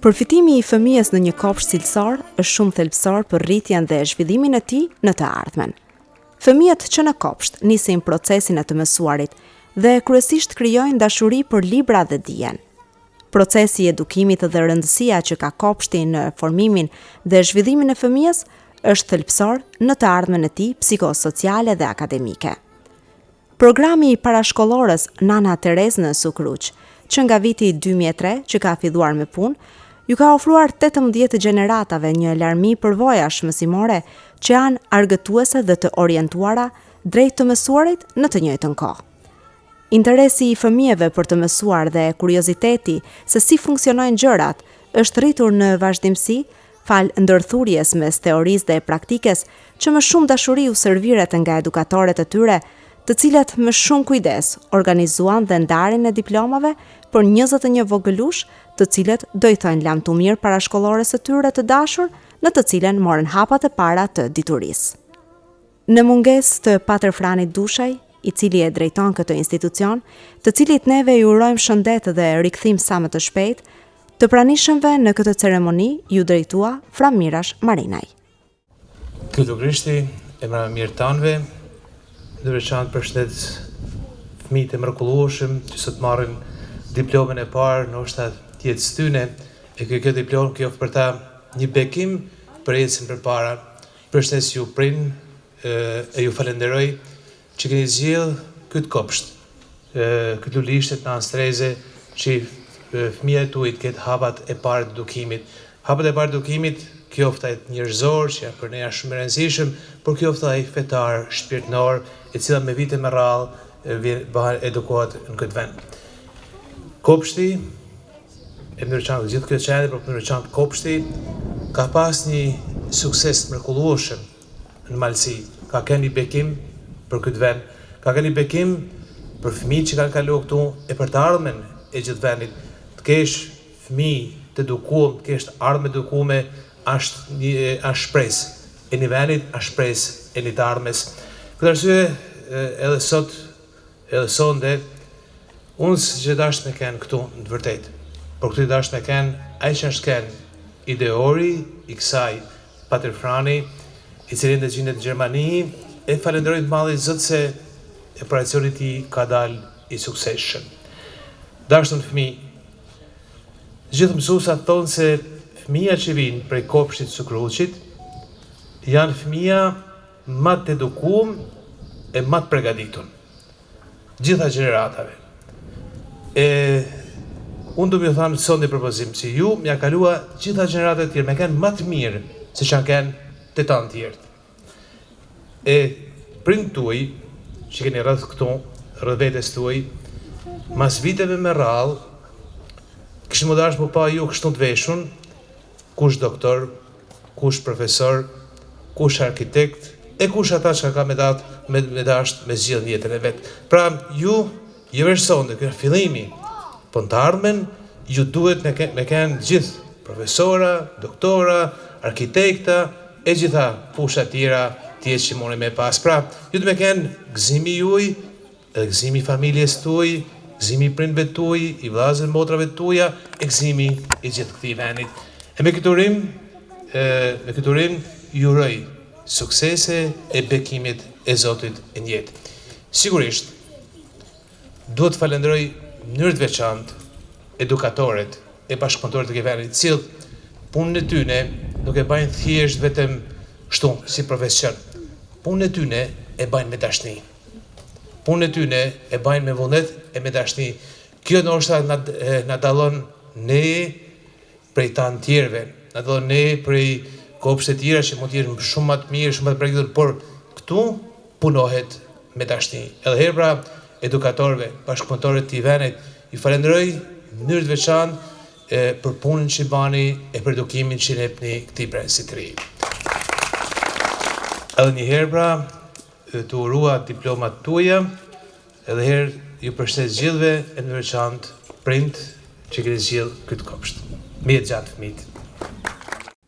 Përfitimi i fëmijës në një kopsht cilësor është shumë thelbësor për rritjen dhe zhvillimin e tij në të ardhmen. Fëmijët që në kopsht nisin procesin e të mësuarit dhe kryesisht krijojnë dashuri për libra dhe dijen. Procesi i edukimit dhe rëndësia që ka kopshti në formimin dhe zhvillimin e fëmijës është thelbësor në të ardhmen e tij psikosociale dhe akademike. Programi i parashkollorës Nana Tereze në Sukruq, që nga viti 2003 që ka filluar me punë, ju ka ofruar 18 gjeneratave një larmi përvojash mësimore që janë argëtuese dhe të orientuara drejt të mësuarit në të njëjtën kohë. Interesi i fëmijëve për të mësuar dhe kurioziteti se si funksionojnë gjërat është rritur në vazhdimsi fal ndërthurjes mes teorisë dhe praktikës që më shumë dashuri u serviret nga edukatorët e tyre, të cilët me shumë kujdes organizuan dhe ndarjen e diplomave për 21 vogëlush, të cilët do i thojnë lamtumir parashkollores së tyre të dashur, në të cilën morën hapat e para të diturisë. Në mungesë të Patërfranit Dushaj, i cili e drejton këtë institucion, të cilit neve ju urojmë shëndet dhe rikthim sa më të shpejt, të pranishëmve në këtë ceremoni ju drejtua Framirash Marinaj. Këto Krishti, emra mirë tanve, në veçantë përshëndet fëmijët e mrekullueshëm që sot marrin diplomën e parë në ushtat jetës tyne, e kjo diplomë kjo ofër për ta një bekim për jetën përpara. Përshëndes ju prind e ju falenderoj që keni zgjedhur këtë kopsht, këtë lulishtet në Tereze, që fëmijët tuaj të ketë hapat e parë të edukimit. Hapat e parë të edukimit kjo oftaj njerëzor që për ne është shumë e rëndësishëm, por kjo oftaj fetar, shpirtënor, e cila me vite me radhë bëhet edukohet në këtë vend. Kopshti, e më veçantë gjithë këtë qendër, por më veçantë kopshti ka pas një sukses mrekullueshëm në Malësi. Ka kënë një bekim për këtë vend, ka kënë një bekim për fëmijët që kanë kaluar këtu e për të ardhmen e gjithë vendit. Të kesh fëmijë të edukuar, të kesh ardhmë të edukuar është shpresë e një vendit, është shpresë e një të ardhmes. Këtë arsye edhe sot, edhe sonde, unë që dashtë me kenë këtu në të vërtet, por këtu dashtë me kenë ai që është kenë ideori i kësaj Patërfrani, i cilin dhe gjindet në Gjermani, e falenderojnë të madhi zëtë se operacioni ti ka dalë i suksesshëm. Dashtën fëmi, gjithë mësuesat thonë se fëmija që vinë prej kopshtit Sukruqit janë fëmija më të edukuar e më të përgatitur. Gjitha gjeneratave. Unë do më thamë sot një propozim, si ju mja kalua gjitha gjeneratat tjerë, me kanë më të mirë se që kanë të tanë tjerët. Prind tuaj, që keni rrëth këtu, rrëth vetes tuaj, mas viteve me rrallë, kështë më dashë më pa ju kështu të veshun, kush doktor, kush profesor, kush arkitekt, e kush ata që ka me dashtë me zgjidhë jetën e vetë. Pra, ju vërësonde, kërë fillimi, po në të ardhmen, ju duhet me kenë gjithë profesora, doktora, arkitekta, e gjitha fusha tjera tjetë që moni me pas. Pra, ju të me kenë gëzimi juj, gëzimi familjes tuj, gëzimi prindve tuj, i vlazën motrave tuja, e gëzimi i gjithë këti venit. E me këtë urim, ju rëj suksese e bekimit e Zotit e njetë. Sigurisht, duhet falenderoj mënyrë të veçantë edukatorët e bashkëpunëtorët e venit, cilët punën e tyne nuk e bajnë thjesht vetëm shtu si profesion. Punën e tyne e bajnë me dashni. Punën e tyne e bajnë me vullnet e me dashni. Kjo ndoshta na dallon ne prej tanë tjerëve, na dallon ne prej kopshte tjera që mund të jenë shumë më të mirë, shumë më të përgatitur, por këtu punohet me dashni. Edhe herë pra edukatorëve, bashkëpunëtorët të venit, ju falenderoj në mënyrë të veçantë për punën që bani e për edukimin që jepni këtij prensi të ri. Edhe një herë pra të urua diplomat tuaja, edhe herë ju përshëndes gjithëve e në veçantë prind që keni zgjedhur këtë kopsht. Mirë gjatë fëmijët.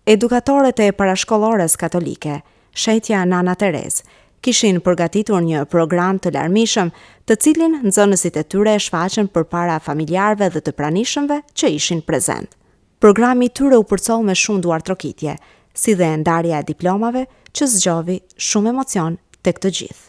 Edukatorët e parashkollores katolike, shetja Nana Tereze, kishin përgatitur një program të larmishëm, të cilin nxënësit e tyre shfaqen përpara familjarëve dhe të pranishëmve që ishin prezent. Programi i tyre u përcoll me shumë duar trokitje, si dhe ndarja e diplomave që zgjovi shumë emocion tek të gjithë.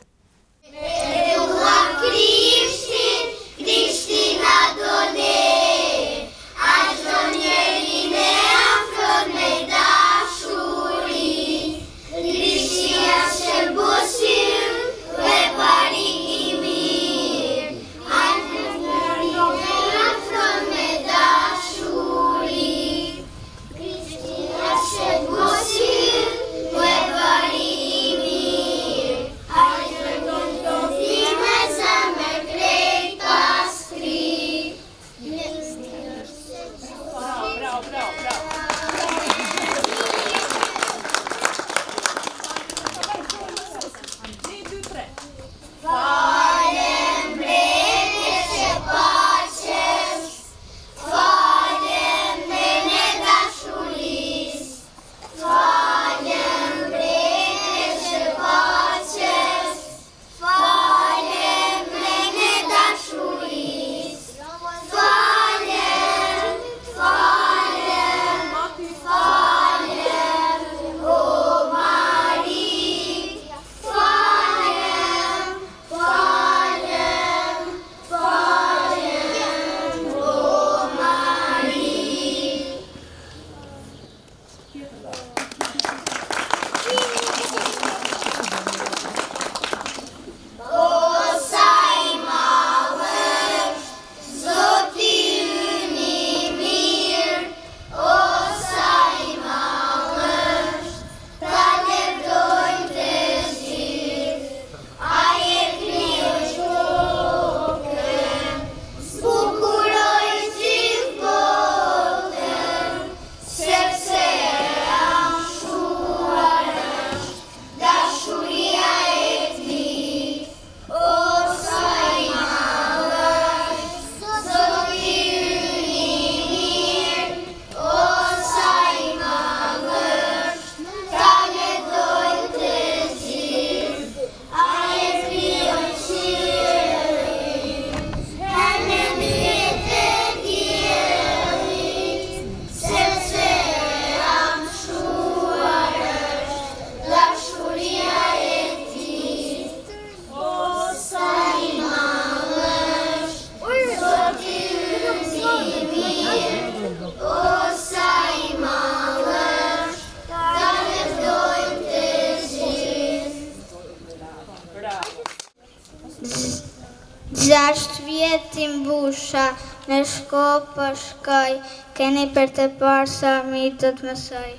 Gjashtë vjetë i mbusha, në shkopë shkoj, keni për të parë sa mi do të mësoj.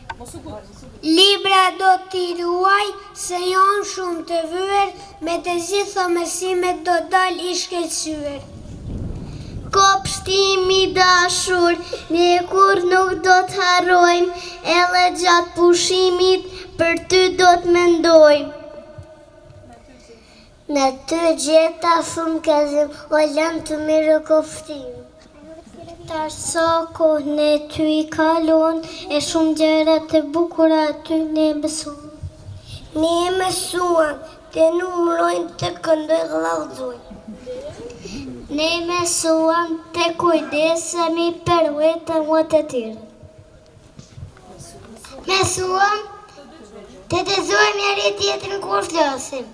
Libra do t'i ruaj, se janë shumë të vyer, me të gjitha mësimet do dal i shkëlqyer. Kopshtimi dashur, një kur nuk do të harrojmë, edhe gjatë pushimit për ty do të mendojmë. Në ty gjeta shumë kazim, o lëm të mirë kopshtim. Tash sa kohë në ty i kalon, e shumë gjëra të bukura ty ne mëson. Ne mësuan, të numrojnë të këndoj vllazojnë. Ne mësuan të kujdesemi për vetën e të tjerë. Mësuan të dëzojmë njëri tjetrin kur flasim.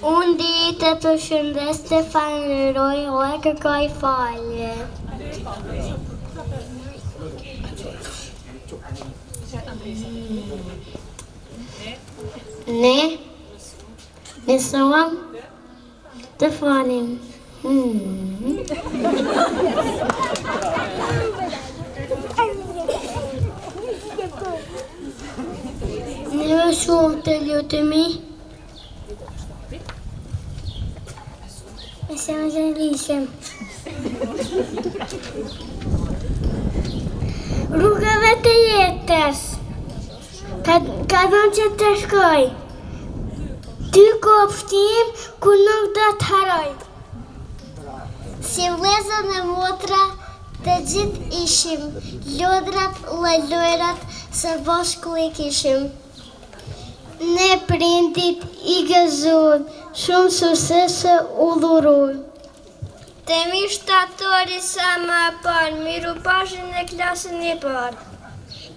Unë ditë të shëndes të falenderoj, o e kërkoj falje. Ne mësuam të falim. Ne mësuam të lutemi. Se më zënlishem. Rrugëve të jetës, ka dhënë që të shkoj. Ty kopshtim ku nuk do të haroj. Si vëllezër e motra të gjithë ishim, lodrat dhe lojrat së bashku i kishim. Ne prindit i gëzuar, shumë suksese u dhuroj. Temi shtatori sa më parë, miru pashin në klasën e parë.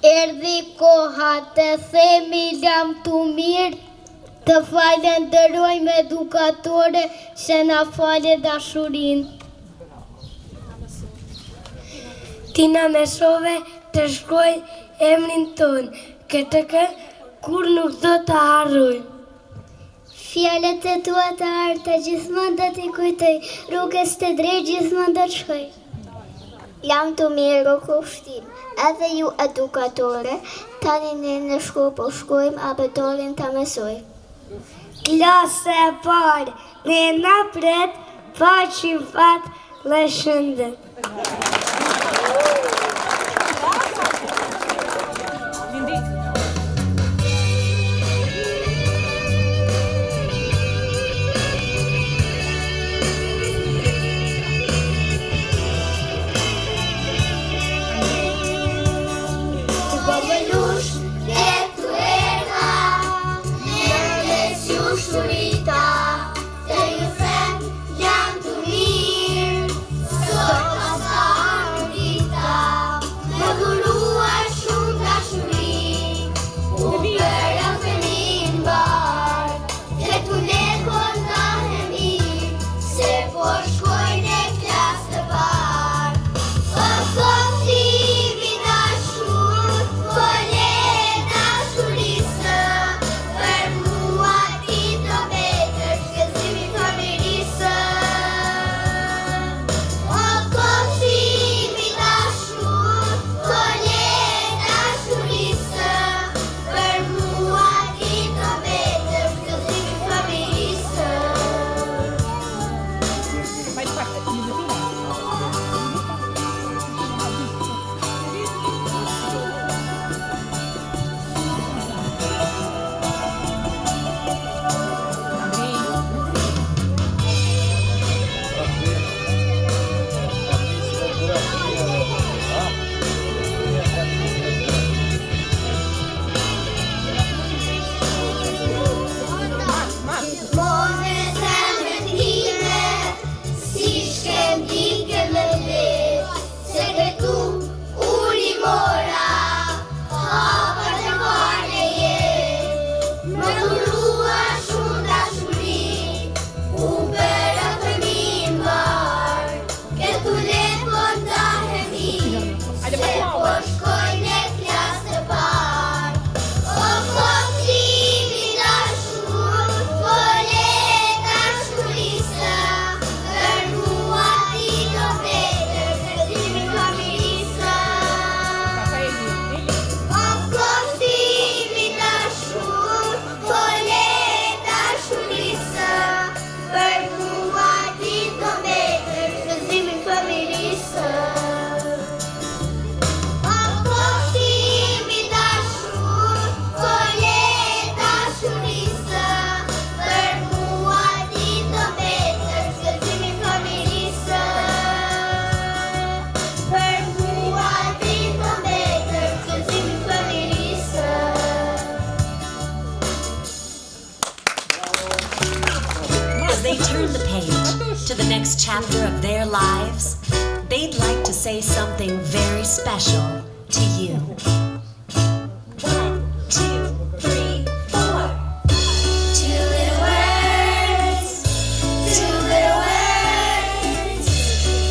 Erdhi koha të themi lam të mirë, të falenderojmë edukatore se na fale dashurin. Ti na mësove të shkruaj emrin tonë, këtë kur nuk do të harroj. Fjalët e tua të arta gjithmonë do t'i kujtoj, rrugës të drejtë gjithmonë do të shkoj. Lam të mirë kopshtin, edhe ju edukatore, tani ne në shkollë po shkojmë abetorin të mësoj. Klasë e parë, ne na pret, paqim fat, lëshëndë. to the next chapter of their lives, they'd like to say something very special to you. 1, 2, 3, 4. Two little words, two little words,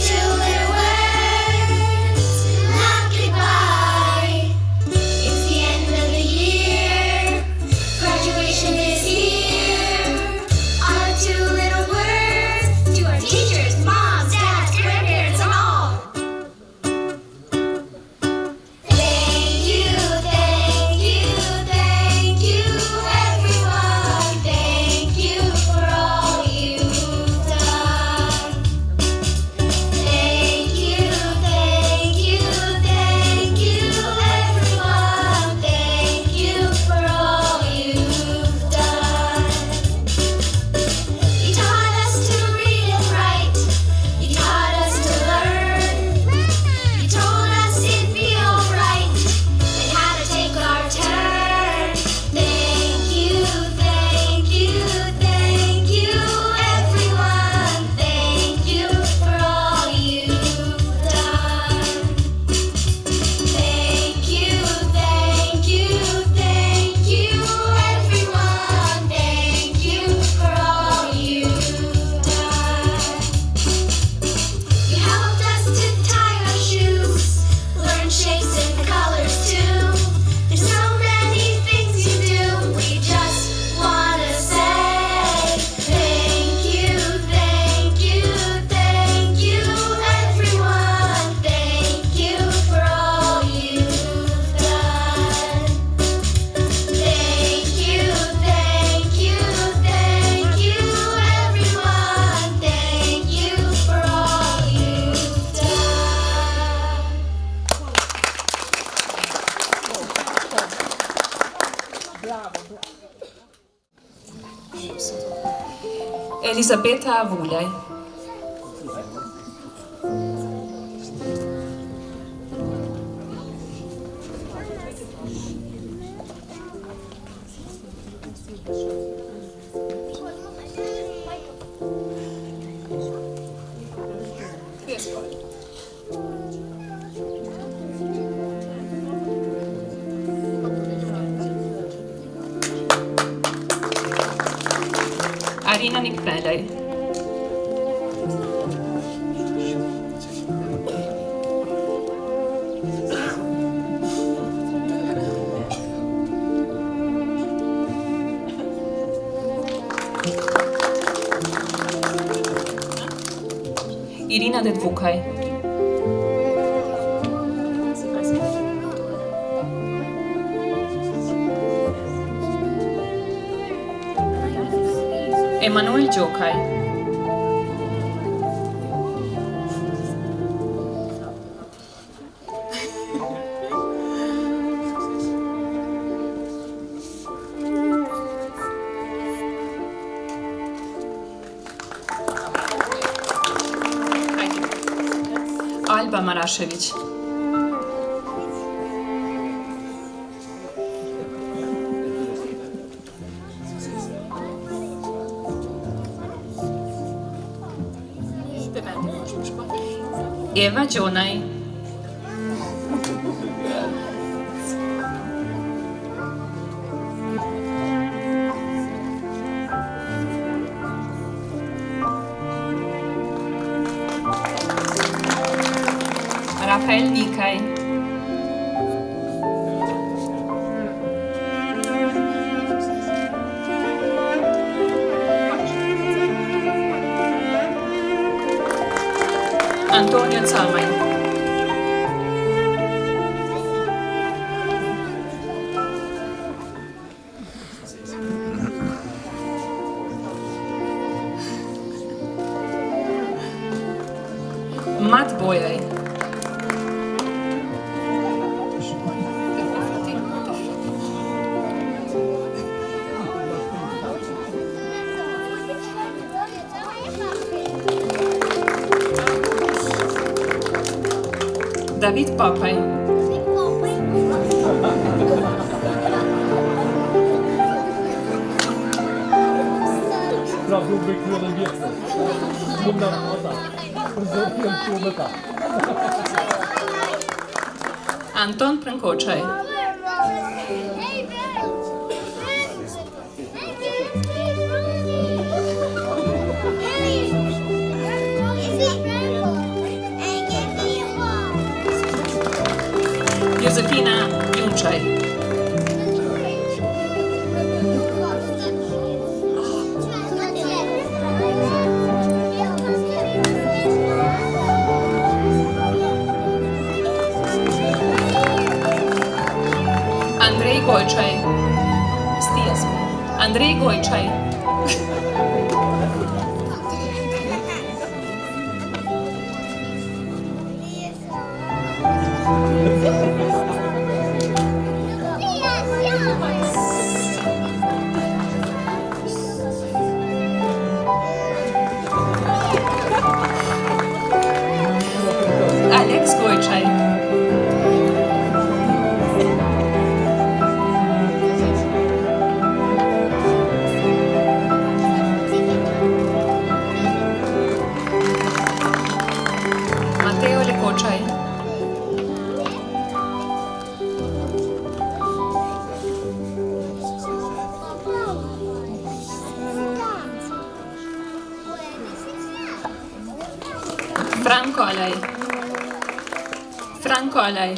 two little words, not goodbye. It's the end of the year, graduation is here. Our two little words to our teachers, moms, dads, grandparents, and all. Thank Elisabeta Vulej. Arina Nikpelej. Irina Dedvukaj. Emanuel Gjokaj. Alba Marashević. Eva Jonaj. Rafael Nikaj. Antonio Camaj. Mat Bojaj. David Papaj. Anton Prnkočaj. Josefina Junčaj. Andrej Gojčaj. Andrej Gojčaj. Alex Gojčaj. Mateo Lekočaj. Franco Alej. Franco Alej.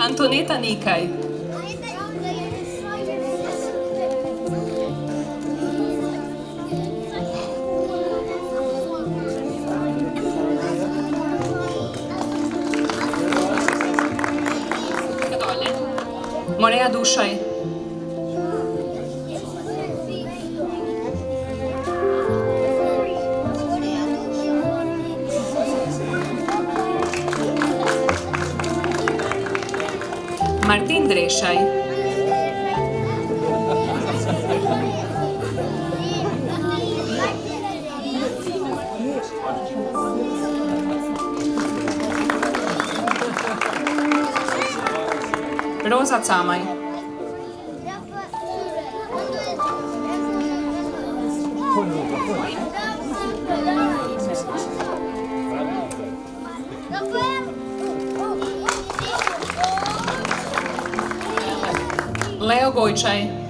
Antoneta Nikaj. Korea Dušaj. Martin Drešaj. Roza Camaj. Leo Gojčaj.